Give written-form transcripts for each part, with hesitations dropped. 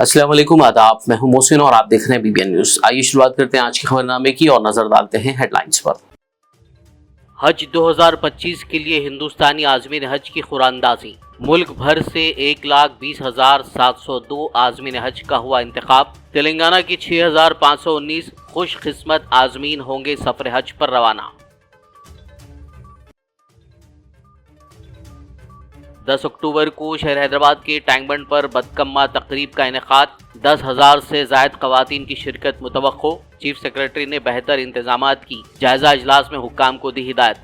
अस्सलाम वालेकुम, आदाब। मैं हूं मोहसिन और आप देख रहे हैं बीबीएन न्यूज। आइए शुरुआत करते हैं आज के खबरनामे की और नजर डालते हैं हेडलाइंस पर। हज 2025 के लिए हिंदुस्तानी आज़मीन हज की कुरानंदाजी। मुल्क भर से 1,20,702 आज़मीन हज का हुआ इंतखाब। तेलंगाना की 6,519 खुशकिस्मत आज़मीन होंगे सफर हज पर रवाना। 10 अक्टूबर को शहर हैदराबाद के टैंक बंड पर बदकम्मा तकरीब का इनेकाद। 10,000 से जायद खवातीन की शिरकत मुतवक्को। चीफ सेक्रेटरी ने बेहतर इंतजामात की जायजा इजलास में हुक्काम को दी हिदायत।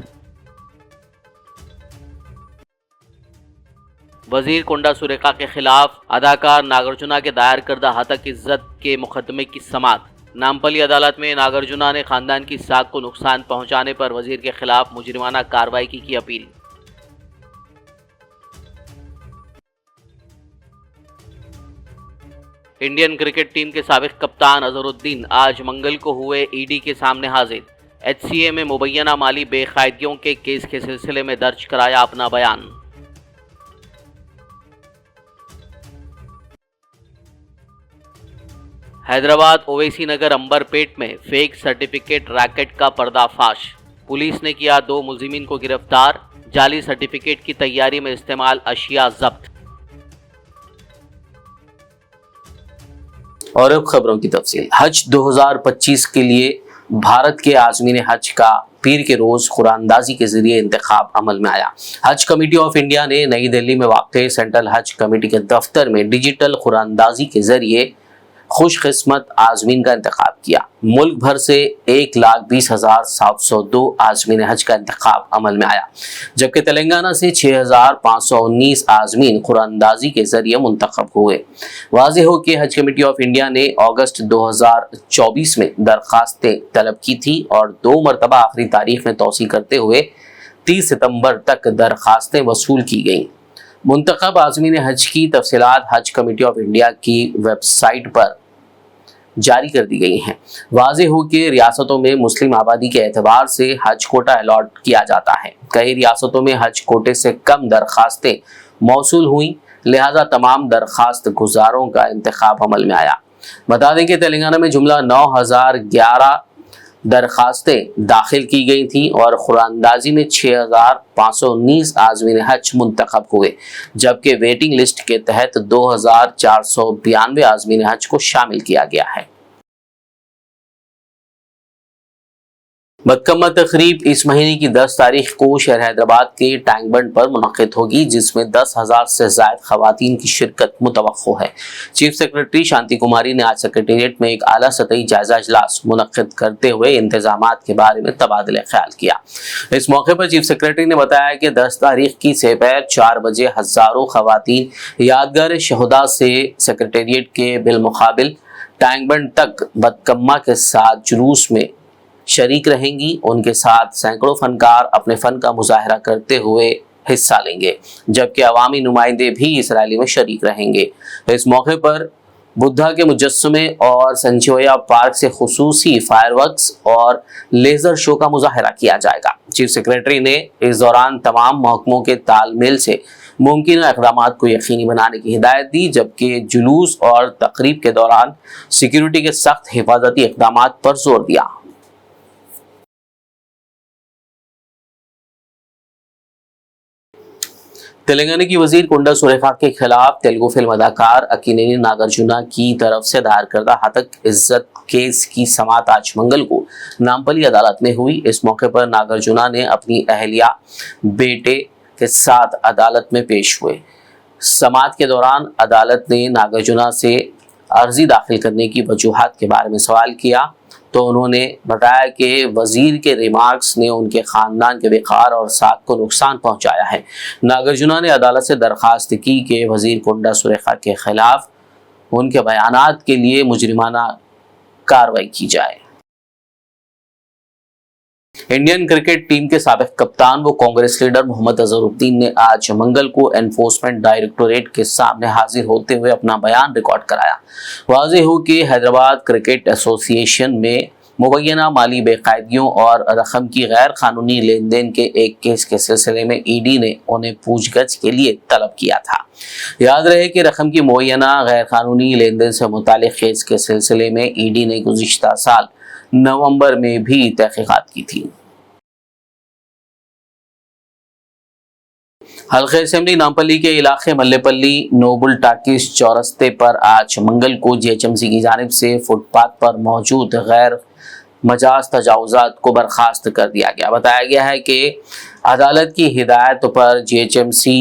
वजीर कोंडा सुरेखा के खिलाफ अदाकार नागार्जुना के दायर करदा हतक इज्जत के मुकदमे की समाअत। नामपल्ली अदालत में नागार्जुना ने खानदान की साख को नुकसान पहुंचाने पर वजीर के खिलाफ मुजरिमाना कार्रवाई की अपील। इंडियन क्रिकेट टीम के साबिक कप्तान अजहरुद्दीन आज मंगल को हुए ईडी के सामने हाजिर। एचसीए में मुबैना माली बेकायदगियों के केस के सिलसिले में दर्ज कराया अपना बयान। हैदराबाद ओवैसी नगर अंबरपेट में फेक सर्टिफिकेट रैकेट का पर्दाफाश। पुलिस ने किया 2 मुलजिमीन को गिरफ्तार। जाली सर्टिफिकेट की तैयारी में इस्तेमाल अशिया जब्त। और अब खबरों की तफसील। हज 2025 के लिए भारत के आज़मीन हज का पीर के रोज कुरानंदाजी के जरिए इंतखाब अमल में आया। हज कमेटी ऑफ इंडिया ने नई दिल्ली में वाक़ सेंट्रल हज कमेटी के दफ्तर में डिजिटल कुरानंदाजी के जरिए खुशकिस्मत आज़मीन का इंतखाब किया। मुल्क भर से 1,20,702 आज़मीन हज का इंतखाब अमल में आया, जबकि तेलंगाना से 6,519 आज़मीन कुरानंदाजी के जरिए मुंतखब हुए। वाज़ेह हो कि हज कमेटी ऑफ इंडिया ने अगस्त 2024 में दरखास्तें तलब की थी और 2 मरतबा आखिरी तारीख में तौसी करते हुए 30 सितंबर तक दरखास्तें वसूल की गईं। मुंतखब आज़मीन हज की तफसीलात हज कमेटी ऑफ इंडिया की वेबसाइट पर जारी कर दी गई हैं। वाज़ेह हो कि रियासतों में मुस्लिम आबादी के एतबार से हज कोटा अलॉट किया जाता है। कई रियासतों में हज कोटे से कम दरखास्तें मौसूल हुई, लिहाजा तमाम दरखास्त गुजारों का इंतखाब अमल में आया। बता दें कि तेलंगाना में जुमला 9,011 दरखास्तें दाखिल की गई थी और कुरानंदाजी में 6,519 आज़मीन हज मुंतखब हुए, जबकि वेटिंग लिस्ट के तहत 2,492 आज़मीन हज को शामिल किया गया है। बदकम्मा तकरीब इस महीने की 10 तारीख को शहर हैदराबाद के टैंक बंड पर मुनक़िद होगी, जिसमें 10,000 से ज़ायद खवातीन की शिरकत मुतवक्को है। चीफ सेक्रेटरी शांति कुमारी ने आज सेक्रेटेरिएट में एक आला सतही जायजा इजलास मुनक़िद करते हुए इंतजामात के बारे में तबादला ख्याल किया। इस मौके पर चीफ सेक्रेटरी ने बताया कि 10 तारीख की दोपहर 4 बजे हज़ारों खवातीन यादगार शहुदा से सेक्रेटेरिएट के बिलमुकाबिल टैंक बंड तक बदकम्मा के साथ जुलूस में शरीक रहेंगी। उनके साथ सैकड़ों फनकार अपने फन का मुजाहरा करते हुए हिस्सा लेंगे, जबकि अवामी नुमाइंदे भी इस रैली में शरीक रहेंगे। इस मौके पर बुद्धा के मुजस्समे और संजोया पार्क से खुसूसी फायरवर्क्स और लेजर शो का मुजाहरा किया जाएगा। चीफ सेक्रेटरी ने इस दौरान तमाम महकमों के तालमेल से मुमकिन इक़दामात को यकीनी बनाने की हिदायत दी, जबकि जुलूस और तकरीब के दौरान सिक्योरिटी के सख्त हिफाजती इक़दामात पर जोर दिया। तेलंगाना की वजीर कोंडा सुरेखा के खिलाफ तेलुगु फिल्म अदाकार अक्किनेनी नागार्जुना की तरफ से दायर करदा हतक इज्जत केस की समाअत आज मंगल को नामपल्ली अदालत में हुई। इस मौके पर नागार्जुना ने अपनी अहलिया बेटे के साथ अदालत में पेश हुए। समाअत के दौरान अदालत ने नागार्जुना से अर्जी दाखिल करने की वजूहात के बारे में सवाल किया, तो उन्होंने बताया कि वजीर के रिमार्क्स ने उनके खानदान के वक़ार और साख को नुकसान पहुंचाया है। नागार्जुना ने अदालत से दरखास्त की कि वजीर कोंडा सुरेखा के खिलाफ उनके बयानात के लिए मुजरिमाना कार्रवाई की जाए। इंडियन क्रिकेट टीम के साबिक कप्तान व कांग्रेस लीडर मोहम्मद अजहरुद्दीन ने आज मंगल को एनफोर्समेंट डायरेक्टोरेट के सामने हाजिर होते हुए अपना बयान रिकॉर्ड कराया। वाज़ेह हो कि हैदराबाद क्रिकेट एसोसिएशन में मुबैना माली बेकायदियों और रकम की गैर कानूनी लेन देन के एक केस के सिलसिले में ईडी ने उन्हें पूछगछ के लिए तलब किया था। याद रहे कि रकम की मुबैना गैर कानूनी लेन देन से मुतालिक केस के सिलसिले में ईडी ने गुज़िश्ता साल नवंबर में भी तहकीकात की थी। हल्के असेंबली नामपल्ली के इलाके मल्लेपल्ली नोबल टाकिस चौरस्ते पर आज मंगल को जीएचएमसी की जानिब से फुटपाथ पर मौजूद गैर मजाज तजावुजात को बर्खास्त कर दिया गया। बताया गया है कि अदालत की हिदायत पर जीएचएमसी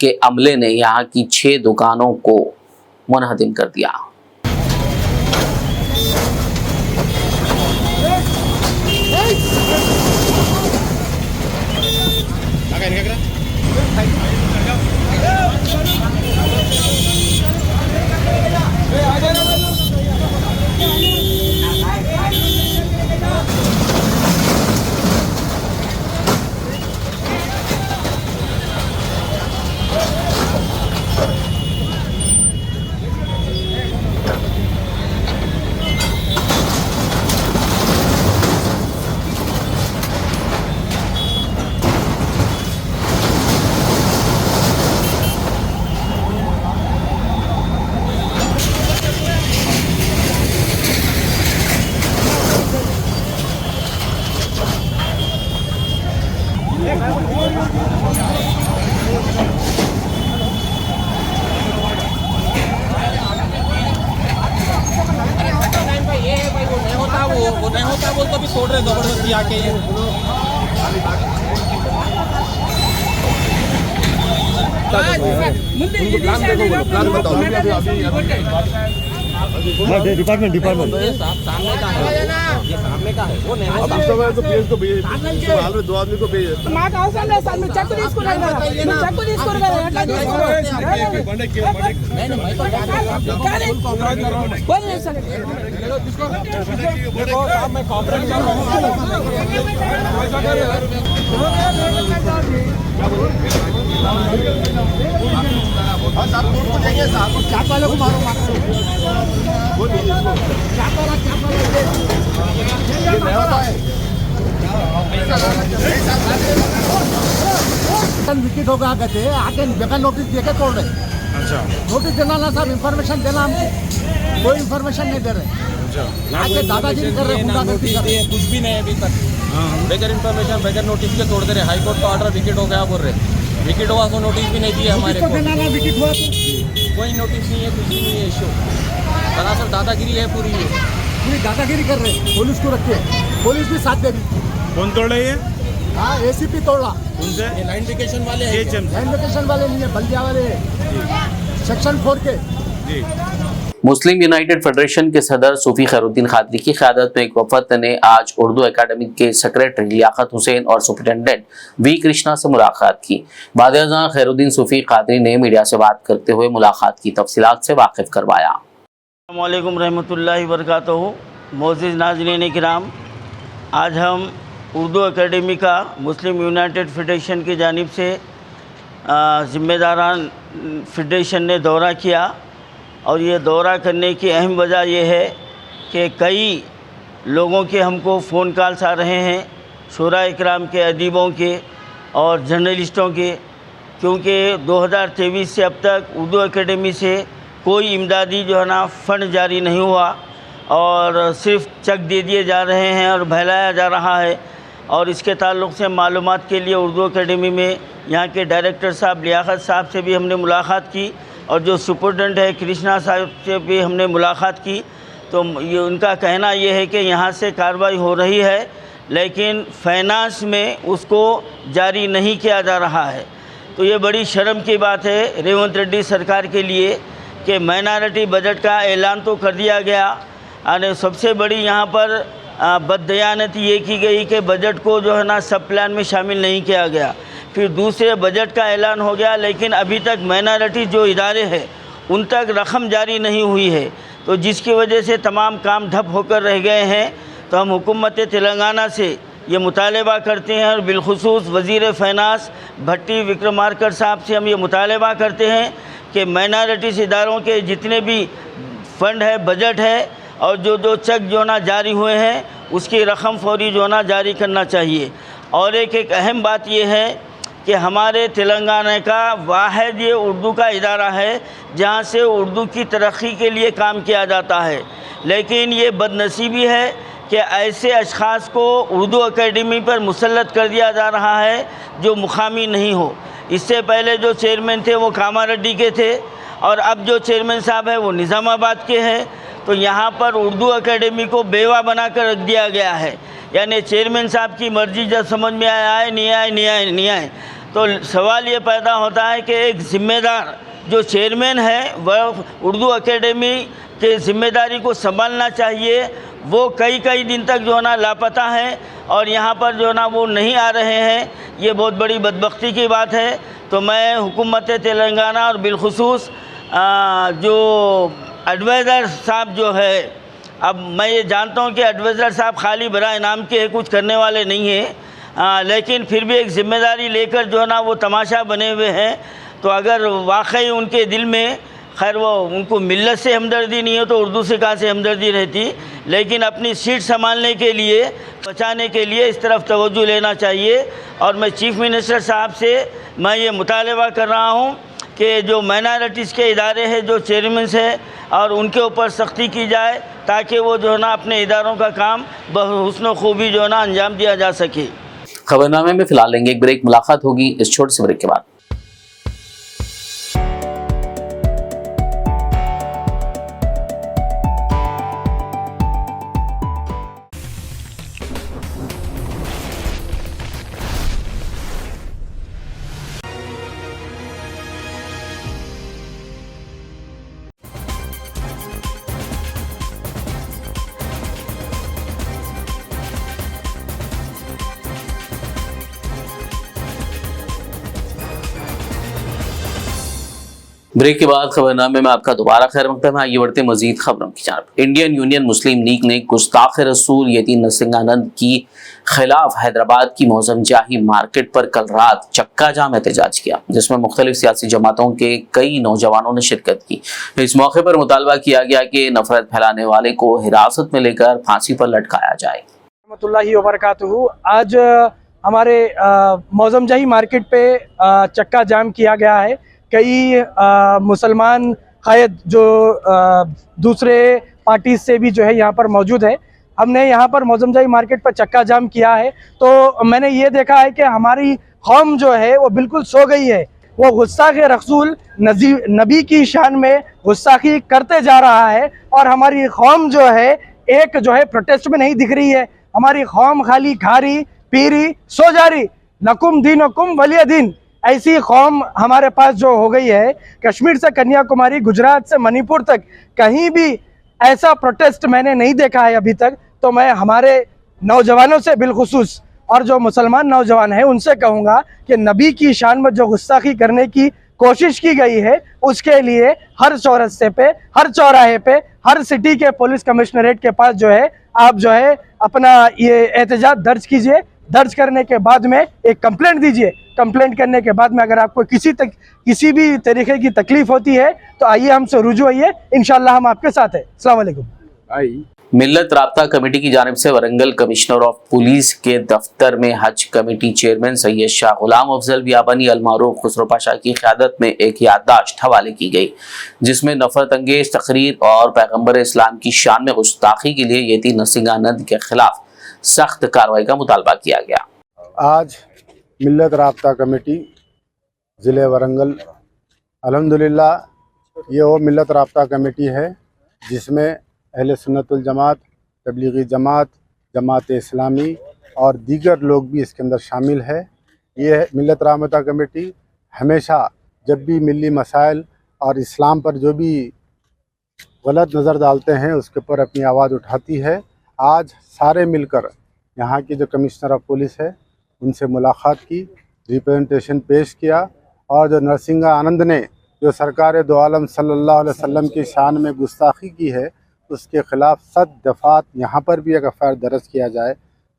के अमले ने यहाँ की 6 दुकानों को मुनहदिम कर दिया। वो नहीं होता बोल तो भी छोड़ रहे जबरदस्ती आके ये डिपार्टमेंट सामने का है, ये सामने का है, वो नहीं अब सब है तो भेज दो हाल में 2 आदमी को भेज మాకు అవసరం లేదు సార్ మీరు చెక్ తీసుకున్నారు కదా మీరు చెక్ తీసుకున్నారు కదా ఎట్లా विकेट हो गया कहते आके बेकार नोटिस देके तोड़ रहे। अच्छा नोटिस देना ना साहब, इन्फॉर्मेशन देना, हमको कोई इन्फॉर्मेशन नहीं दे रहे। आके दादागिरी कर रहे, गुंडागर्दी कर रहे। कुछ भी नहीं अभी तक, बगैर इन्फॉर्मेशन बगैर नोटिस के तोड़ दे रहे। हाई कोर्ट का ऑर्डर विकेट हो गया बोल रहे, विकेट हुआ तो नोटिस भी नहीं दिया हमारे को, विकेट हुआ तो कोई नोटिस नहीं है, कुछ भी नहीं है। इशू सरासर दादागिरी है पूरी दादागिरी कर रहे। पुलिस को रखे, पुलिस भी साथ दे रही। कौन तोड़ रही है? हाँ एसीपी तोड़ा, उनसे ये लाइन वेकेशन वाले हैं, लाइन वेकेशन वाले नहीं है, बल्दिया वाले सेक्शन 4 के। जी मुस्लिम यूनाइटेड फेडरेशन के सदर सूफी खैरुद्दीन खादरी की क़यादत में एक वफद ने आज उर्दू एकेडमी के सेक्रेटरी लियाकत हुसैन और सुपरिटेंडेंट वी कृष्णा से मुलाकात की। बाद-ए-ज़ां खैरुद्दीन सूफी खादरी ने मीडिया से बात करते हुए मुलाकात की तफसीलात से वाकिफ करवाया। अस्सलामुअलैकुम रहमतुल्लाहि वबरकातुहू। मोअज़्ज़िज़ नाज़रीन किराम, आज हम उर्दू एकेडमी का मुस्लिम यूनाइटेड फेडरेशन की जानिब से ज़िम्मेदारान फेडरेशन ने दौरा किया और ये दौरा करने की अहम वजह यह है कि कई लोगों के हमको फ़ोन कॉल्स आ रहे हैं, शुरा इकराम के, अदीबों के और जर्नलिस्टों के, क्योंकि 2023 से अब तक उर्दू एकेडमी से कोई इमदादी जो है ना फ़ंड जारी नहीं हुआ और सिर्फ चेक दे दिए जा रहे हैं और बहलाया जा रहा है। और इसके ताल्लुक़ से मालूमात के लिए उर्दू एकेडमी में यहाँ के डायरेक्टर साहब लियाकत साहब से भी हमने मुलाकात की और जो सुपरिटेंडेंट है कृष्णा साहब से भी हमने मुलाकात की। तो ये उनका कहना ये है कि यहाँ से कार्रवाई हो रही है लेकिन फाइनेंस में उसको जारी नहीं किया जा रहा है। तो ये बड़ी शर्म की बात है रेवंत रेड्डी सरकार के लिए कि माइनॉरिटी बजट का ऐलान तो कर दिया गया और सबसे बड़ी यहाँ पर बददयानती ये की गई कि बजट को जो है ना सब प्लान में शामिल नहीं किया गया। फिर दूसरे बजट का ऐलान हो गया लेकिन अभी तक माइनॉरिटी जो इदारे हैं उन तक रकम जारी नहीं हुई है, तो जिसकी वजह से तमाम काम ठप होकर रह गए हैं। तो हम हुकूमत तेलंगाना से ये मुतालबा करते हैं और बिलखुसूस वज़ीर फ़ाइनेंस भट्टी विक्रमार्का साहब से हम ये मुतालबा करते हैं कि माइनॉरिटीज़ इदारों के जितने भी फ़ंड है, बजट है, और जो चेक जो ना जारी हुए हैं उसकी रकम फौरी जो ना जारी करना चाहिए। और एक अहम बात ये है कि हमारे तेलंगाना का वाहिद ये उर्दू का इदारा है जहाँ से उर्दू की तरक्की के लिए काम किया जाता है, लेकिन ये बदनसीबी है कि ऐसे अशख़ास को उर्दू एकेडमी पर मुसल्लत कर दिया जा रहा है जो मुकामी नहीं हो। इससे पहले जो चेयरमैन थे वो कामारेड्डी के थे और अब जो चेयरमैन साहब है वो निज़ामाबाद के हैं। तो यहाँ पर उर्दू एकेडमी को बेवा बना कर रख दिया गया है, यानी चेयरमैन साहब की मर्ज़ी जब समझ में आए नहीं आए। तो सवाल ये पैदा होता है कि एक ज़िम्मेदार जो चेयरमैन है वह उर्दू एकेडमी के ज़िम्मेदारी को संभालना चाहिए। वो कई दिन तक जो ना लापता है और यहाँ पर जो ना वो नहीं आ रहे हैं, ये बहुत बड़ी बदबख्ती की बात है। तो मैं हुकूमत तेलंगाना और बिलखुसूस जो एडवाइज़र साहब जो है, अब मैं ये जानता हूँ कि एडवाइज़र साहब खाली बराए नाम के कुछ करने वाले नहीं हैं, लेकिन फिर भी एक ज़िम्मेदारी लेकर जो ना वो तमाशा बने हुए हैं। तो अगर वाकई उनके दिल में खैर वो उनको मिल्लत से हमदर्दी नहीं हो तो उर्दू से कहाँ से हमदर्दी रहती, लेकिन अपनी सीट संभालने के लिए, बचाने के लिए इस तरफ तवज्जो लेना चाहिए। और मैं चीफ़ मिनिस्टर साहब से मैं ये मुतालबा कर रहा हूँ कि जो माइनॉरिटीज़ के इदारे हैं, जो चेयरमैन हैं, और उनके ऊपर सख्ती की जाए ताकि वो जो है ना अपने इदारों का काम बहुस्न खूबी जो है ना अंजाम दिया जा सके। खबरनामे में फिलहाल लेंगे एक ब्रेक, मुलाकात होगी इस छोटे से ब्रेक के बाद। ब्रेक के बाद खबरनामे में आपका दोबारा खैर मकदम है। आइए बढ़ते मजीद खबरों की जानिब। इंडियन यूनियन मुस्लिम लीग ने गुस्ताख रसूल यतीम नरसिंहानंद की खिलाफ हैदराबाद की मौजम जाही मार्केट पर कल रात चक्का जाम एहतजाज किया, जिसमें मुख्तलिफ सियासी जमातों के कई नौजवानों ने शिरकत की। इस मौके पर मुतालबा किया गया कि नफरत फैलाने वाले को हिरासत में लेकर फांसी पर लटकाया जाए। आज हमारे मौजम जाही मार्केट पे चक्का जाम किया गया है। कई मुसलमान कायद जो दूसरे पार्टी से भी जो है यहाँ पर मौजूद है। हमने यहाँ पर मौजम जाही मार्केट पर चक्का जाम किया है तो मैंने ये देखा है कि हमारी कौम जो है वो बिल्कुल सो गई है। वो गुस्ताखे रसूल नबी की शान में गुस्ताखी करते जा रहा है और हमारी कौम जो है एक जो है प्रोटेस्ट में नहीं दिख रही है। हमारी कौम खाली खा रही पी रही सो जा रही, लकुम दीनुकुम वलिय दीन, ऐसी कौम हमारे पास जो हो गई है। कश्मीर से कन्याकुमारी, गुजरात से मणिपुर तक कहीं भी ऐसा प्रोटेस्ट मैंने नहीं देखा है अभी तक। तो मैं हमारे नौजवानों से बिलखुसूस और जो मुसलमान नौजवान हैं उनसे कहूँगा कि नबी की शान में जो गुस्ताखी करने की कोशिश की गई है उसके लिए हर चौरस्ते पे, हर चौराहे पे, हर सिटी के पुलिस कमिश्नरेट के पास जो है आप जो है अपना ये एहतजाज दर्ज कीजिए। दर्ज करने के बाद में एक कंप्लेंट दीजिए। कंप्लेंट करने के बाद में अगर आपको किसी भी तरीके की तकलीफ होती है तो आइए हमसे रुजू आइए, इंशाल्लाह हम आपके साथ हैं। अस्सलाम वालेकुम। मिल्लत राब्ता कमेटी की जानिब से वरंगल कमिश्नर ऑफ पुलिस के दफ्तर में हज कमेटी चेयरमैन सैयद शाह गुलाम अफजल बियाबानी अलमारूफ खुसरो पाशा की क़यादत में एक याददाश्त हवाले की गई, जिसमें नफरत अंगेज तकरीर और पैगम्बर इस्लाम की शान में गुस्ताखी के लिए यतीम नरसिंहानंद के खिलाफ सख्त कार्रवाई का मुतालबा किया गया। आज मिल्लत राब्ता कमेटी ज़िले वरंगल, अल्हम्दुलिल्लाह ये वो मिल्लत राब्ता कमेटी है जिसमें अहले सुन्नत वल जमात, तबलीगी जमात, जमात इस्लामी और दीगर लोग भी इसके अंदर शामिल है। ये मिल्लत राब्ता कमेटी हमेशा जब भी मिली मसाइल और इस्लाम पर जो भी गलत नज़र डालते हैं उसके ऊपर अपनी आवाज़ उठाती है। आज सारे मिलकर यहाँ की जो कमिश्नर ऑफ पुलिस है उनसे मुलाकात की, रिप्रेजेंटेशन पेश किया और जो नरसिंहानंद ने जो सरकार दो आलम सल्लल्लाहु अलैहि वसल्लम की शान में गुस्ताखी की है उसके ख़िलाफ़ 100 दफ़ात यहाँ पर भी एक एफ़आईआर दर्ज किया जाए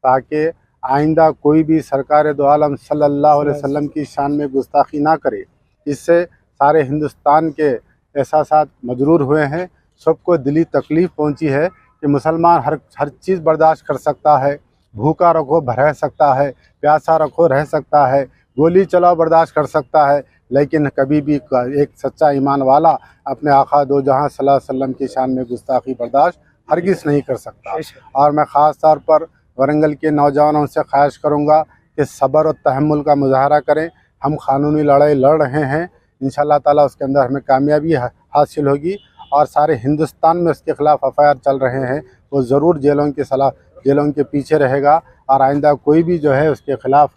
ताकि आइंदा कोई भी सरकार दो आलम सल्लल्लाहु अलैहि वसल्लम की शान में गुस्ताखी ना करे। इससे सारे हिंदुस्तान के एहसासात मजरूर हुए हैं, सबको दिली तकलीफ़ पहुँची है कि मुसलमान हर चीज़ बर्दाश्त कर सकता है, भूखा रखो रह सकता है, प्यासा रखो रह सकता है, गोली चलाओ बर्दाश्त कर सकता है, लेकिन कभी भी एक सच्चा ईमान वाला अपने आका दो जहां सल्लल्लाहु अलैहि वसल्लम की शान में गुस्ताखी बर्दाश्त हरगिज़ नहीं कर सकता। और मैं ख़ास तौर पर वरंगल के नौजवानों से ख्वाहिश करूंगा कि सब्र और तहम्मुल का मुजाहरा करें। हम कानूनी लड़ाई लड़ रहे हैं, इंशाअल्लाह ताला उसके अंदर हमें कामयाबी हासिल होगी और सारे हिंदुस्तान में उसके ख़िलाफ़ एफआईआर चल रहे हैं, वो ज़रूर जेलों के पीछे रहेगा और आइंदा कोई भी जो है उसके ख़िलाफ़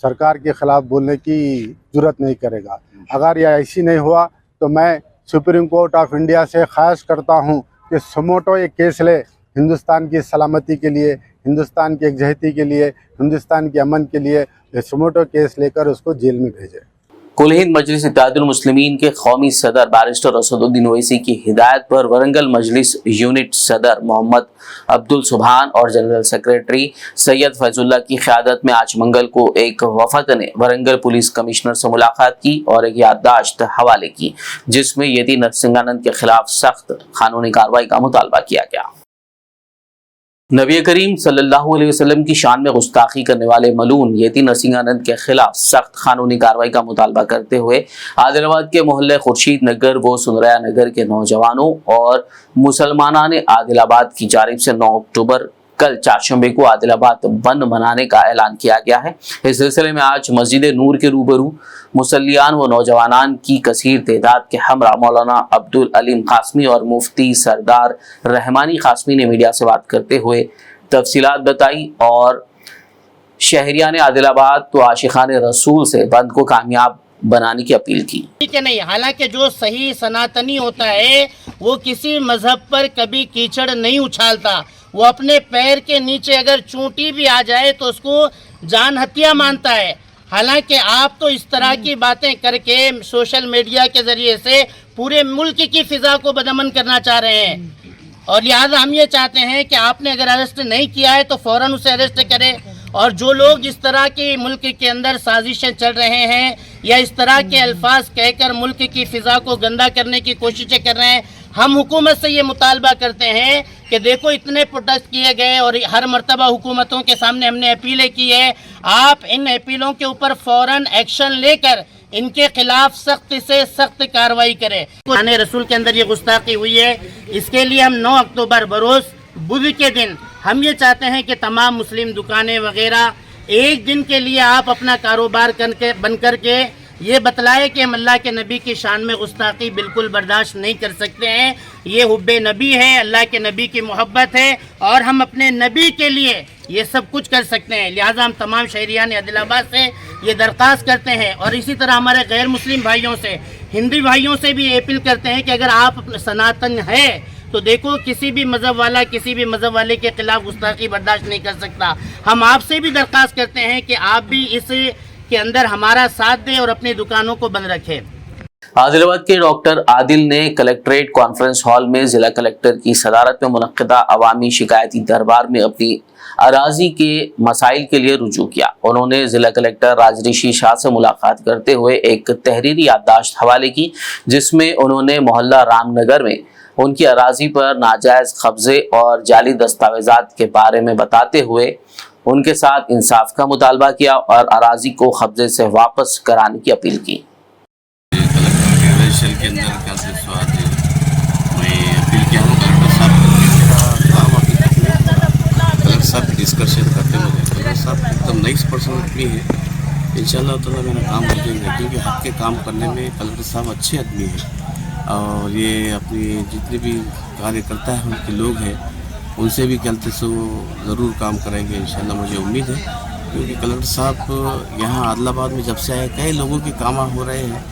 सरकार के ख़िलाफ़ बोलने की जुर्रत नहीं करेगा। अगर यह ऐसी नहीं हुआ तो मैं सुप्रीम कोर्ट ऑफ इंडिया से ख्वाहिश करता हूं कि सुमोटो एक केस ले, हिंदुस्तान की सलामती के लिए, हिंदुस्तान की एकजहती के लिए, हिंदुस्तान के अमन के लिए सुमोटो केस लेकर उसको जेल में भेजे। कुल हिंद मजलिस इत्तेहादुल मुस्लिमीन के कौमी सदर बैरिस्टर असदुद्दीन ओवैसी की हिदायत पर वरंगल मजलिस यूनिट सदर मोहम्मद अब्दुल सुबहान और जनरल सेक्रेटरी सैयद फैजुल्लाह की क़यादत में आज मंगल को एक वफद ने वरंगल पुलिस कमिश्नर से मुलाकात की और एक याददाश्त हवाले की, जिसमें यति नरसिंहानंद के खिलाफ सख्त कानूनी कार्रवाई का मुतालबा किया गया। नबी करीम सल्लल्लाहु अलैहि वसल्लम की शान में गुस्ताखी करने वाले मलून यति नरसिंहानंद के खिलाफ सख्त कानूनी कार्रवाई का मुतालबा करते हुए आदिलाबाद के मोहल्ले खुर्शीद नगर व सुनरया नगर के नौजवानों और मुसलमाना ने आदिलाबाद की जानिब से 9 अक्टूबर कल चारशंबे को आदिलाबाद बंद मनाने का ऐलान किया गया है। इस सिलसिले में आज मस्जिद नूर के रूबरू मुसल्लियान व नौजवानान की कसीर तादाद के हमरा मौलाना अब्दुल अलीम कासमी और मुफ्ती सरदार रहमानी कासमी ने मीडिया से बात करते हुए तफसीलात बताई और शहरियान आदिलाबाद तो आशिकान रसूल से बंद को कामयाब बनाने की अपील की। ठीक है नहीं, हालांकि जो सही सनातनी होता है वो किसी मजहब पर कभी कीचड़ नहीं उछालता, वो अपने पैर के नीचे अगर चूंटी भी आ जाए तो उसको जान हत्या मानता है। हालांकि आप तो इस तरह की बातें करके सोशल मीडिया के जरिए से पूरे मुल्क की फिजा को बदअमन करना चाह रहे हैं और लिहाजा हम ये चाहते हैं कि आपने अगर अरेस्ट नहीं किया है तो फौरन उसे अरेस्ट करें। और जो लोग इस तरह की मुल्क के अंदर साजिशें चल रहे हैं या इस तरह के अल्फाज कहकर मुल्क की फिजा को गंदा करने की कोशिशें कर रहे हैं, हम हुकूमत से ये मुतालबा करते हैं कि देखो इतने प्रोटेस्ट किए गए और हर मरतबा हुकूमतों के सामने हमने अपीलें की है, आप इन अपीलों के ऊपर फ़ौरन एक्शन लेकर इनके खिलाफ सख्त से सख्त कार्रवाई करें। आने रसूल के अंदर ये गुस्ताखी हुई है, इसके लिए हम 9 अक्टूबर बरोज़ बुध के दिन हम ये चाहते हैं कि तमाम मुस्लिम दुकानें वगैरह एक दिन के लिए आप अपना कारोबार बंद करके ये बतलाए कि हम अल्लाह के नबी की शान में गुस्ताखी बिल्कुल बर्दाश्त नहीं कर सकते हैं। ये हुब्बे नबी है, अल्लाह के नबी की मोहब्बत है और हम अपने नबी के लिए ये सब कुछ कर सकते हैं। लिहाजा हम तमाम शहरियान आदिलाबाद से ये दरख्वास्त करते हैं और इसी तरह हमारे गैर मुस्लिम भाइयों से, हिंदू भाइयों से भी अपील करते हैं कि अगर आप सनातन है तो देखो किसी भी मज़हब वाला किसी भी मज़हब वाले के खिलाफ गुस्ताखी बर्दाश्त नहीं कर सकता। हम आपसे भी दरख्वास्त करते हैं कि आप भी इस के अंदर हमारा साथ दें और अपनी दुकानों को बंद रखें। आदिलाबाद के डॉक्टर आदिल ने कलेक्ट्रेट कॉन्फ्रेंस हॉल में जिला कलेक्टर की सदारत में मुनक्किदा अवामी शिकायती दरबार में अपनी अराजी के मसाइल के लिए रुजू किया। उन्होंने जिला कलेक्टर राजऋषि शाह से मुलाकात करते हुए एक तहरीरी याददाश्त हवाले की, जिसमें उन्होंने मोहल्ला रामनगर में उनकी अराजी पर नाजायज कब्जे और जाली दस्तावेजात के बारे में बताते हुए उनके साथ इंसाफ का मुतालबा किया और अराजी को कब्जे से वापस कराने की अपील की। कलेक्टर के अंदर क्या स्वाद है, मैं अपील किया हूँ कलेक्टर साहब डिस्कशन करते हुए कलेक्टर साहब एकदम नाइस पर्सन आदमी है, इंशाल्लाह ताला मेरा काम कर देंगे क्योंकि हक के काम करने में कलेक्टर साहब अच्छे आदमी हैं और ये अपनी जितने भी कार्यकर्ता हैं उनके लोग हैं उनसे भी कहते सो ज़रूर काम करेंगे इंशाल्लाह, मुझे उम्मीद है क्योंकि कलेक्टर साहब यहाँ आदिलाबाद में जब से आए कई लोगों के काम हो रहे हैं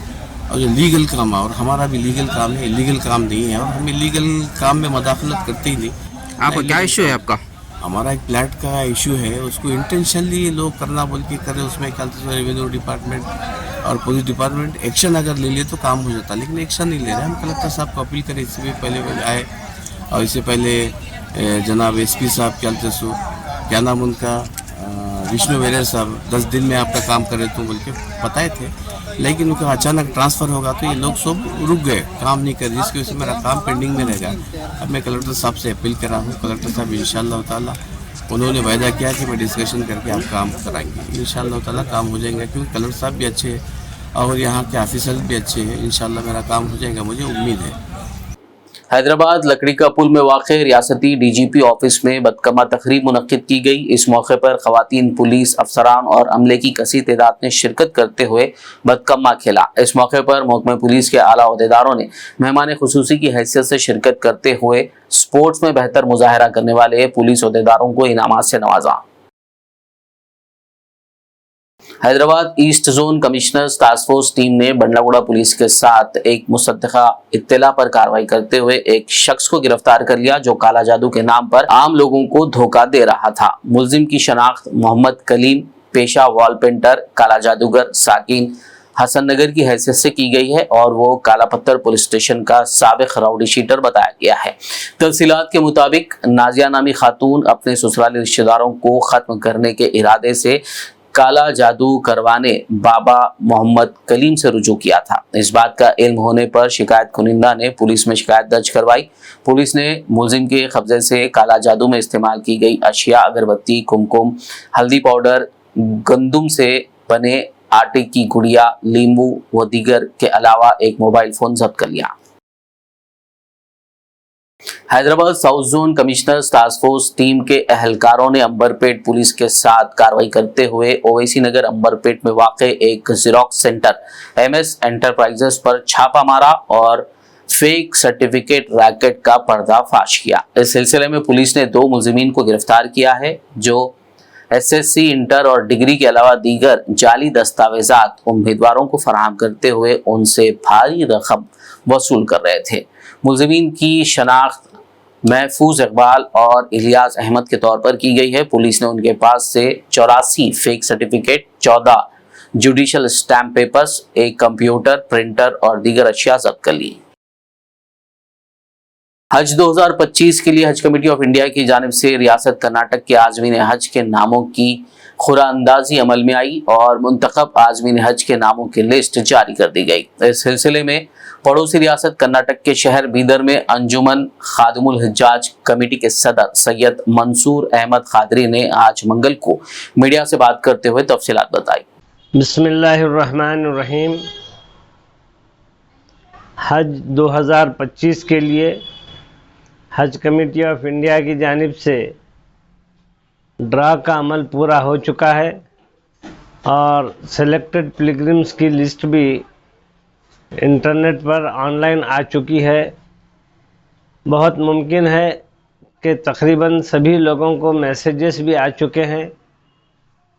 और ये लीगल काम है और हमारा भी लीगल काम है, इलीगल काम नहीं है और हम इलीगल काम में मदाखलत करते ही नहीं। आपका क्या इशू है? आपका हमारा एक फ्लैट का इशू है, उसको इंटेंशनली लोग करना बोल के करे, उसमें कहते रेवेन्यू डिपार्टमेंट और पुलिस डिपार्टमेंट एक्शन अगर ले लिए तो काम हो जाता, लेकिन एक्शन नहीं ले रहे। हम कलेक्टर साहब को अपील करें, इससे भी पहले आए और इससे पहले जनाब SP साहब क्या नाम उनका विष्णु वेरे साहब 10 दिन में आपका काम करे तो बोल के बताए थे, लेकिन उनका अचानक ट्रांसफ़र होगा तो ये लोग सब रुक गए, काम नहीं कर, जिसकी वजह से मेरा काम पेंडिंग में रह गया। अब मैं कलेक्टर साहब से अपील कर रहा हूँ, कलेक्टर साहब इंशाअल्लाह ताला उन्होंने वायदा किया कि मैं डिस्कशन करके आप काम कराएंगे, इंशाअल्लाह ताला काम हो जाएगा, क्योंकि कलेक्टर साहब भी अच्छे हैं और यहाँ के ऑफिसर भी अच्छे हैं, इंशाअल्लाह मेरा काम हो जाएगा, मुझे उम्मीद है। हैदराबाद लकड़ी का पुल में वाक़ रियासती डीजीपी ऑफिस में बदकमा तकरीब मुनक्किद की गई। इस मौके पर ख़वातीन पुलिस अफसरान और अमले की कसी तादाद ने शिरकत करते हुए बदकमा खेला। इस मौके पर महकमा पुलिस के आला अहदेदारों ने मेहमान खुसूसी की हैसियत से शिरकत करते हुए स्पोर्ट्स में बेहतर मुजाहरा करने वाले पुलिस अहदेदारों को इनामात से नवाजा। Hyderabad east zone commissioners task force team ने बंडलागुड़ा पुलिस के साथ एक मुसद्दक़ा इत्तला पर कार्रवाई करते हुए एक शख्स को गिरफ्तार कर लिया जो काला जादू के नाम पर आम लोगों को धोखा दे रहा था। मुलजिम की शनाख्त मोहम्मद कलीम, पेशा वॉल पेंटर, काला जादूगर साकिन हसन नगर की हैसियत से की गई है और वो काला पत्थर पुलिस स्टेशन का साबिक राउडी शीटर बताया गया है। तफसीलात के मुताबिक नाजिया नामी खातून अपने ससुराली रिश्तेदारों को खत्म करने के इरादे से काला जादू करवाने बाबा मोहम्मद कलीम से रुजू किया था। इस बात का इल्म होने पर शिकायत कुनिंदा ने पुलिस में शिकायत दर्ज करवाई। पुलिस ने मुलजिम के कब्जे से काला जादू में इस्तेमाल की गई अशिया, अगरबत्ती, कुमकुम, हल्दी पाउडर, गंदुम से बने आटे की गुड़िया, नींबू व दीगर के अलावा एक मोबाइल फोन जब्त कर लिया। Hyderabad south zone commissioners task force team के अहलकारों ने अंबरपेट पुलिस के साथ कार्रवाई करते हुए ओवैसी नगर अंबरपेट में वाक़ एक ज़ेरॉक्स सेंटर एमएस एंटरप्राइजेस पर छापा मारा और फेक सर्टिफिकेट रैकेट का पर्दाफाश किया। इस सिलसिले में पुलिस ने 2 मुलजिमीन को गिरफ्तार किया है जो एसएससी, इंटर और डिग्री के अलावा दीगर जाली दस्तावेजात उम्मीदवारों को फराहम करते हुए उनसे भारी रकम वसूल कर रहे थे। मुलजिमीन की शनाख्त महफूज इकबाल और इलियास अहमद के तौर पर की गई है। पुलिस ने उनके पास से 84 fake certificate, 14 judicial stamp papers, एक कंप्यूटर, प्रिंटर और दीगर अशिया जब्त कर ली। हज 2025 के लिए हज कमेटी ऑफ इंडिया की जानिब से रियासत कर्नाटक के आज़मीन हज के नामों की खुराअंदाजी अमल में आई और मुंतखब आज़मीन हज के नामों की लिस्ट जारी कर दी गई। इस सिलसिले में पड़ोसी रियासत कर्नाटक के शहर बीदर में अंजुमन खादिमुल हज्जाज कमेटी के सदर सैयद मंसूर अहमद खादरी ने आज मंगल को मीडिया से बात करते हुए तफसीलात बताई। बिस्मिल्लाहिर्रहमानिर्रहीम। हज 2025 के लिए हज कमेटी ऑफ इंडिया की जानिब से ड्रा का अमल पूरा हो चुका है और सेलेक्टेड पिलग्रिम्स की लिस्ट भी इंटरनेट पर ऑनलाइन आ चुकी है। बहुत मुमकिन है कि तकरीबन सभी लोगों को मैसेजेस भी आ चुके हैं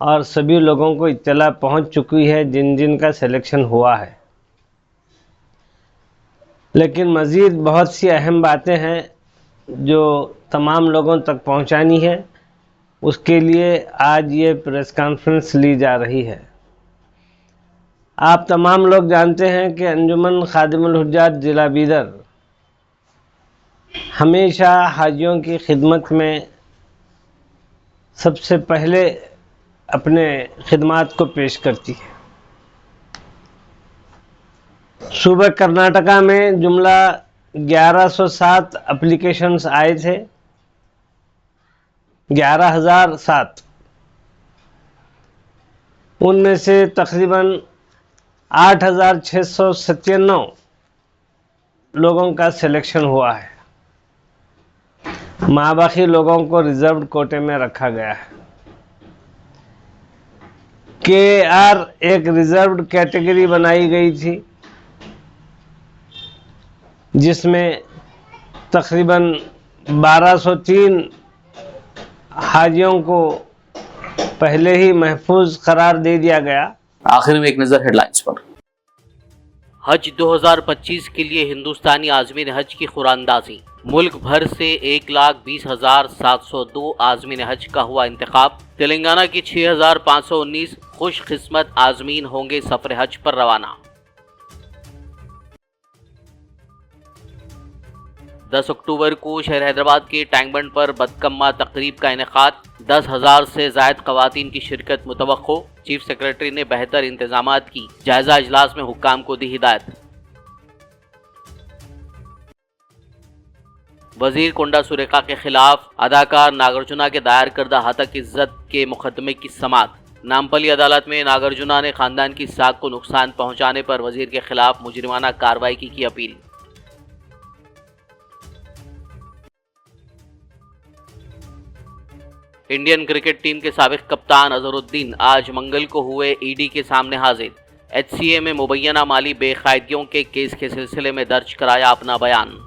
और सभी लोगों को इत्तला पहुंच चुकी है जिन जिन का सिलेक्शन हुआ है। लेकिन मज़ीद बहुत सी अहम बातें हैं जो तमाम लोगों तक पहुंचानी है, उसके लिए आज ये प्रेस कॉन्फ्रेंस ली जा रही है। आप तमाम लोग जानते हैं कि अंजुमन खादिमुल हुज्जाज ज़िला बीदर हमेशा हाजियों की खिदमत में सबसे पहले अपने खिदमात को पेश करती है। सूबा कर्नाटका में जुमला 1107 एप्लीकेशंस आए थे, 11,007। उनमें से तकरीबन 8,697 लोगों का सिलेक्शन हुआ है। माबाकी लोगों को रिजर्व्ड कोटे में रखा गया है। KR एक रिजर्व्ड कैटेगरी बनाई गई थी जिसमें तकरीबन 1203 हाजियों को पहले ही महफूज करार दे दिया गया। आखिर में एक नजर हेडलाइंस पर। हज 2025 के लिए हिंदुस्तानी आज़मीन हज की खुराअंदाजी। मुल्क भर से 1,20,702 आज़मीन हज का हुआ इंतखाब। तेलंगाना की 6,519 खुशकिस्मत आज़मीन होंगे सफर हज पर रवाना। 10 अक्टूबर को शहर हैदराबाद के टैंक बंड पर बदकम्मा तकरीब का इनेकाद, 10,000 से ज़ायद ख़वातीन की शिरकत मुतवक्को। चीफ सेक्रेटरी ने बेहतर इंतजामात की जायजा इजलास में हुक्काम को दी हिदायत। वजीर कोंडा सुरेखा के खिलाफ अदाकार नागार्जुना के दायर करदा हतक इज्जत के मुकदमे की समाअत। नामपल्ली अदालत में नागार्जुना ने खानदान की साख को नुकसान पहुंचाने पर वजीर के खिलाफ मुजरिमाना कार्रवाई की अपील। इंडियन क्रिकेट टीम के साबिक कप्तान अजहरुद्दीन आज मंगल को हुए ईडी के सामने हाजिर। HCA में मुबैना माली बेकायदगियों के केस के सिलसिले में दर्ज कराया अपना बयान।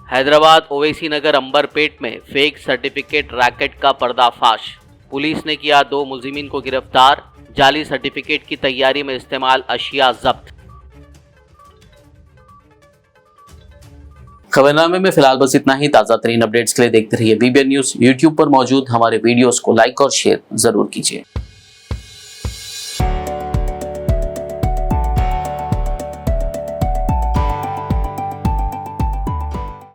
हैदराबाद ओवैसी नगर अंबरपेट में फेक सर्टिफिकेट रैकेट का पर्दाफाश। पुलिस ने किया 2 मुलजिमीन को गिरफ्तार। जाली सर्टिफिकेट की तैयारी में इस्तेमाल अशिया जब्त। खबरनामे में फिलहाल बस इतना ही। ताज़ा तरीन अपडेट्स के लिए देखते रहिए BBN न्यूज़। यूट्यूब पर मौजूद हमारे वीडियोस को लाइक और शेयर जरूर कीजिए।